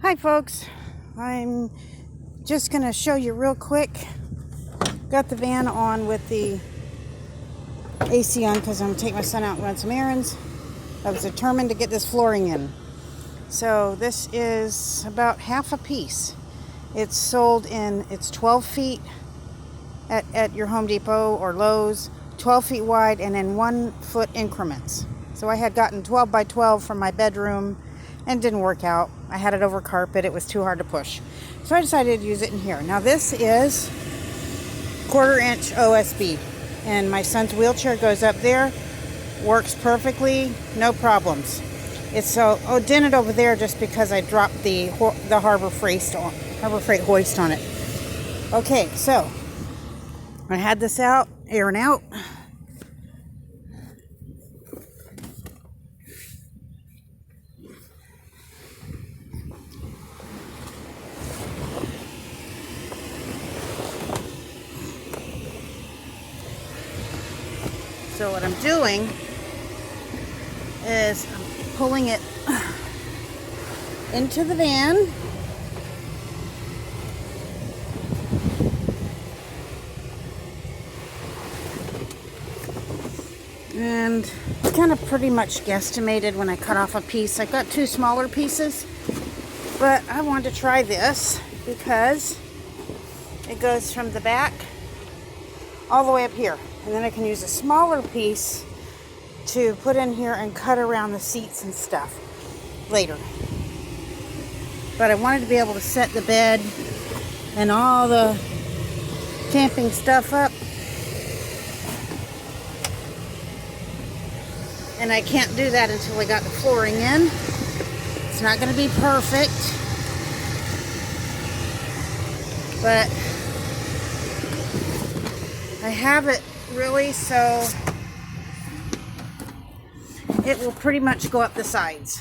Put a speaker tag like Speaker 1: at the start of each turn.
Speaker 1: Hi folks, I'm just going to show you real quick. Got the van on with the AC on because I'm going to take my son out and run some errands. I was determined to get this flooring in. So this is about half a piece. It's sold in, it's 12 feet at your Home Depot or Lowe's, 12 feet wide and in 1 foot increments. So I had gotten 12 by 12 from my bedroom and didn't work out. I had it over carpet. It was too hard to push. So I decided to use it in here. Now this is 1/4 inch OSB and my son's wheelchair goes up there. Works perfectly, no problems. It's so dented over there just because I dropped the Harbor Freight hoist on it. Okay, so I had this out, airing out. So what I'm doing is I'm pulling it into the van. And I kind of pretty much guesstimated when I cut off a piece. I got 2 smaller pieces, but I wanted to try this because it goes from the back all the way up here. And then I can use a smaller piece to put in here and cut around the seats and stuff later. But I wanted to be able to set the bed and all the camping stuff up. And I can't do that until I got the flooring in. It's not going to be perfect, but I have it really so it will pretty much go up the sides.